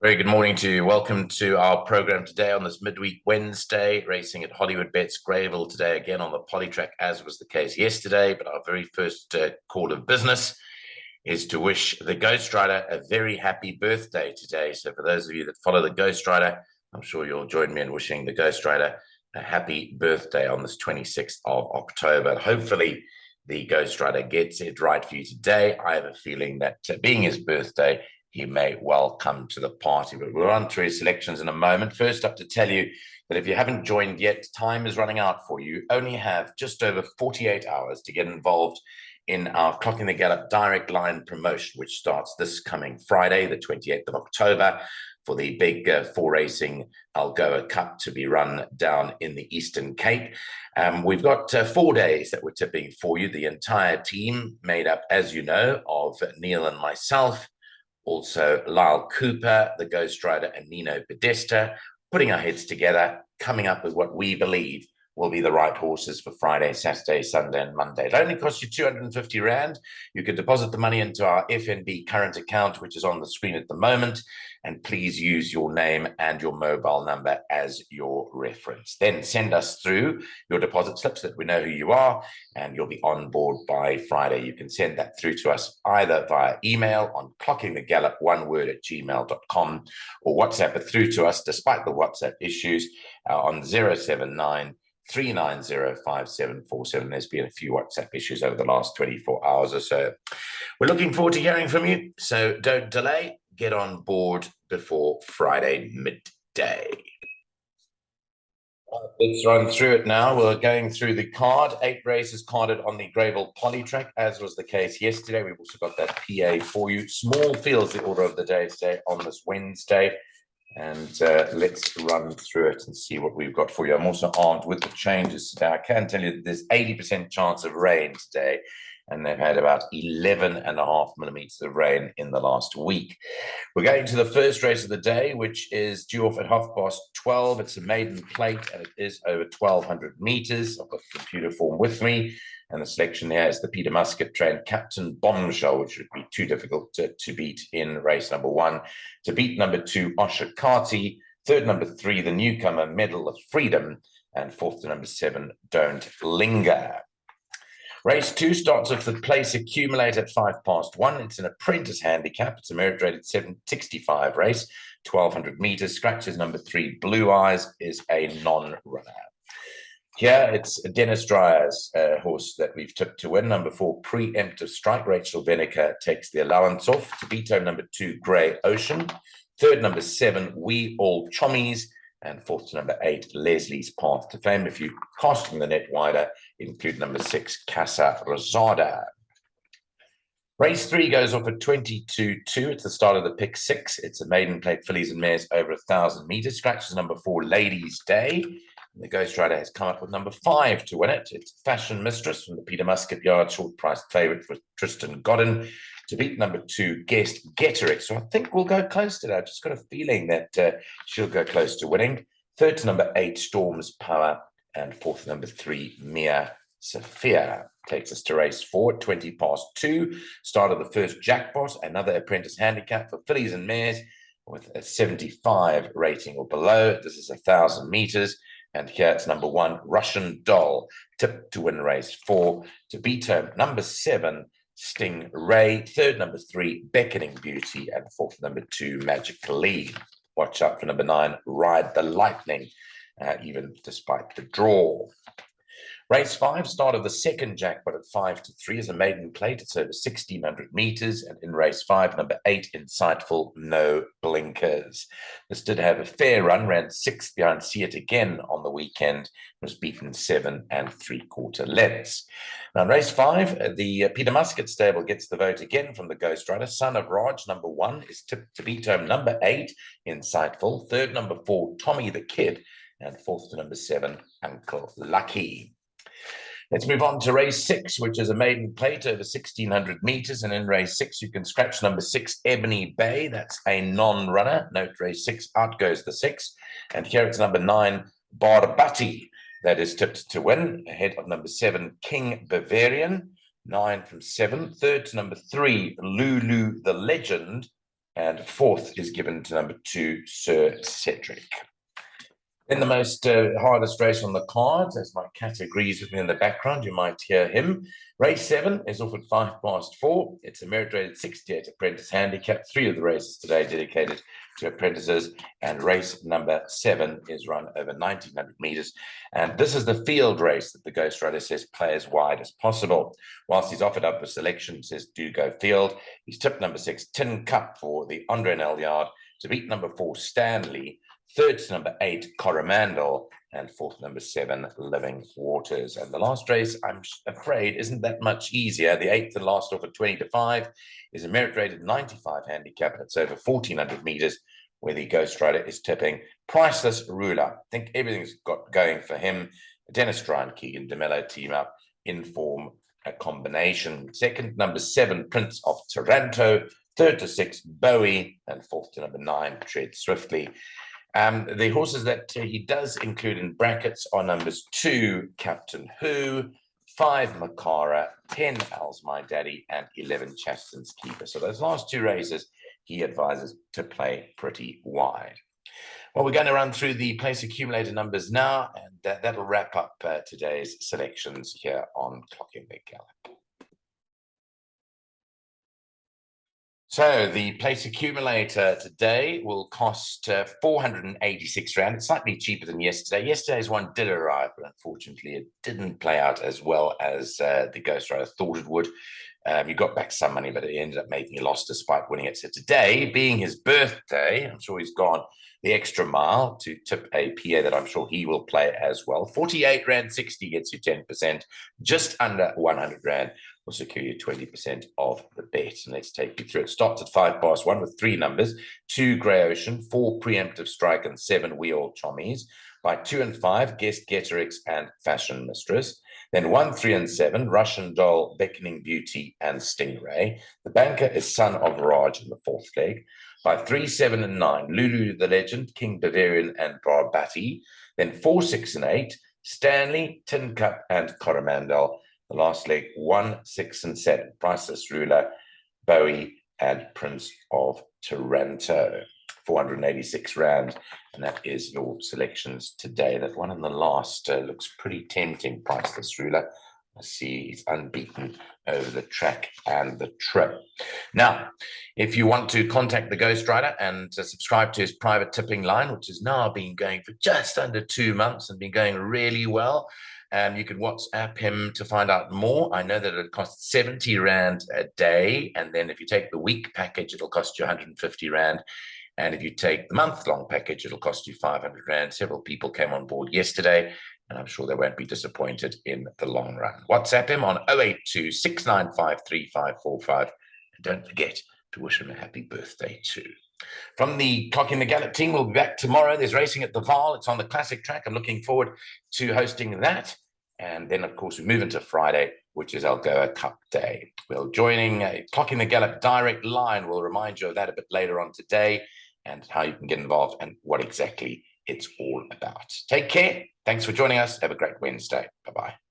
Very good morning to you. Welcome to our program today on this midweek Wednesday, racing at Hollywoodbets Greyville today, again on the Polytrack, as was the case yesterday. But our very first call of business is to wish the Ghostryder a very happy birthday today. So for those of you that follow the Ghostryder, I'm sure you'll join me in wishing the Ghostryder a happy birthday on this 26th of October. Hopefully the Ghostryder gets it right for you today. I have a feeling that being his birthday, he may well come to the party. But we'll run through his selections in a moment. First up, to tell you that if you haven't joined yet, time is running out for you. You only have just over 48 hours to get involved in our Clocking the Gallop direct line promotion, which starts this coming Friday, the 28th of October, for the big four racing Algoa Cup to be run down in the Eastern Cape. We've got 4 days that we're tipping for you. The entire team made up, as you know, of Neil and myself, also Lyle Cooper, the Ghostryder, and Nino Podesta, putting our heads together, coming up with what we believe will be the right horses for Friday, Saturday, Sunday, and Monday. It only costs you 250 Rand. You can deposit the money into our FNB current account, which is on the screen at the moment. And please use your name and your mobile number as your reference. Then send us through your deposit slips so that we know who you are, and you'll be on board by Friday. You can send that through to us either via email on clockingthegallop, one word, at gmail.com, or WhatsApp it through to us, despite the WhatsApp issues, on 079 3905747. There's been a few WhatsApp issues over the last 24 hours or so. We're looking forward to hearing from you, so don't delay. Get on board before Friday midday. Let's run through it now. We're going through the card. 8 races carded on the Greyville Polytrack, as was the case yesterday. We've also got that PA for you. Small fields, the order of the day today on this Wednesday. And let's run through it and see what we've got for you. I'm also armed with the changes today. I can tell you that there's 80% chance of rain today, and they've had about 11.5 millimeters of rain in the last week. We're going to the first race of the day, which is due off at 12:30. It's a maiden plate, and it is over 1,200 meters. I've got the computer form with me, and the selection here is the Peter Muscat trained Captain Bombshell, which would be too difficult to beat in race number 1. To beat number 2, Oshakati. Third, number 3, the newcomer Medal of Freedom. And fourth to number 7, Don't Linger. Race 2 starts off the place accumulator at 1:05. It's an apprentice handicap. It's a merit rated 765 race, 1,200 meters. Scratches number 3, Blue Eyes, is a non-runner. Here it's Dennis Dryer's horse that we've tipped to win. Number 4, Preemptive Strike. Rachel Veneker takes the allowance off. To beat home, number 2, Grey Ocean. Third, number 7, We All Chommies. And fourth to number 8, Leslie's Path to Fame. If you casting the net wider, include number 6, Casa Rosada. Race 3 goes off at 22.2. It's the start of the pick 6. It's a maiden plate fillies and mares over 1,000 meters. Scratches number 4, Ladies' Day. And the Ghostryder has come up with number 5 to win it. It's Fashion Mistress from the Peter Muscat Yard, short priced favorite for Tristan Godden. To beat number 2, Guest Getterick. So I think we'll go close to that. I've just got a feeling that she'll go close to winning. Third to number 8, Storm's Power. And fourth, number 3, Mia Sophia. Takes us to race 4 at 2. Start of the first jackpot, another apprentice handicap for fillies and mares with a 75 rating or below. This is 1,000 meters. And here it's number 1, Russian Doll, tipped to win race 4. To beat home, number 7, Sting Ray. Third, number 3, Beckoning Beauty. And fourth, number 2, Magically. Watch out for number 9, Ride the Lightning, even despite the draw. Race 5, start of the second jackpot at 5-3 is a maiden plate. It's over 1,600 meters. And in race 5, number 8, Insightful, No Blinkers. This did have a fair run, ran 6th behind See It Again on the weekend, was beaten 7 3/4 lengths. Now in race 5, the Peter Muscat stable gets the vote again from the Ghostryder. Son of Raj, number 1, is tipped to beat home number 8, Insightful. Third, number 4, Tommy the Kid. And fourth to number 7, Uncle Lucky. Let's move on to race 6, which is a maiden plate over 1,600 meters. And in race 6, you can scratch number 6, Ebony Bay. That's a non-runner. Note race 6, out goes the 6. And here it's number 9, Barbati. That is tipped to win, ahead of number 7, King Bavarian. 9 from 7. Third to number 3, Lulu the Legend. And fourth is given to number 2, Sir Cedric. Then the most hardest race on the cards, as my cat agrees with me in the background, you might hear him. Race 7 is off at 4:05. It's a merit-rated 68 apprentice handicap. 3 of the races today dedicated to apprentices, and race number 7 is run over 1,900 meters. And this is the field race that the Ghostryder says play as wide as possible. Whilst he's offered up a selection, says do go field. He's tipped number 6, Tin Cup, for the Andre Nel yard, to beat number 4, Stanley, third to number 8, Coromandel, and fourth, number 7, Living Waters. And the last race, I'm afraid, isn't that much easier. The 8th and last off at 20-5 is a merit-rated 95 handicap. It's over 1,400 meters, where the Ghostryder is tipping Priceless Ruler. I think everything's got going for him. Dennis Ryan, Keegan DeMello team up in form, a combination. Second, number 7, Prince of Taranto. Third to 6, Bowie. And fourth to number 9, Tread Swiftly. The horses that he does include in brackets are numbers 2, Captain Who, 5, Makara, 10, Al's My Daddy, and 11, Chasten's Keeper. So those last 2 races, he advises to play pretty wide. Well, we're going to run through the place accumulator numbers now, and that'll wrap up today's selections here on Clocking the Gallop. So the place accumulator today will cost 486 Rand. It's slightly cheaper than yesterday. Yesterday's one did arrive, but unfortunately it didn't play out as well as the Ghostryder thought it would. You got back some money, but it ended up making a loss despite winning it. So today, being his birthday, I'm sure he's gone the extra mile to tip a PA that I'm sure he will play as well. 48 Rand 60 gets you 10%. Just under 100 Rand will secure you 20% of the bet. And let's take you through it. Starts at 1 with 3 numbers: 2, Grey Ocean, 4, Preemptive Strike, and 7, We All Chommies. By 2 and 5, Guest Getterix and Fashion Mistress. Then 1, 3, and 7, Russian Doll, Beckoning Beauty, and Stingray. The banker is Son of Raj in the 4th leg. By 3, 7, and 9, Lulu the Legend, King Bavarian, and Barbati. Then 4, 6, and 8, Stanley, Tin Cup, and Coromandel. The last leg, 1, 6, and 7, Priceless Ruler, Bowie, and Prince of Taranto. 486 Rand, and that is your selections today. That one in the last looks pretty tempting. Priceless Ruler, I see he's unbeaten over the track and the trip. Now, if you want to contact the Ghostryder and subscribe to his private tipping line, which has now been going for just under 2 months and been going really well, you can WhatsApp him to find out more. I know that it costs 70 Rand a day, and then if you take the week package, it'll cost you 150 Rand. And if you take the month-long package, it'll cost you 500 Rand. Several people came on board yesterday, and I'm sure they won't be disappointed in the long run. WhatsApp him on 082 695 3545. And don't forget to wish him a happy birthday too. From the Clocking the Gallop team, we'll be back tomorrow. There's racing at the Vaal. It's on the classic track. I'm looking forward to hosting that. And then, of course, we move into Friday, which is Algoa Cup Day. We'll joining Clocking the Gallop direct line. We'll remind you of that a bit later on today, and how you can get involved and what exactly it's all about. Take care. Thanks for joining us. Have a great Wednesday. Bye-bye.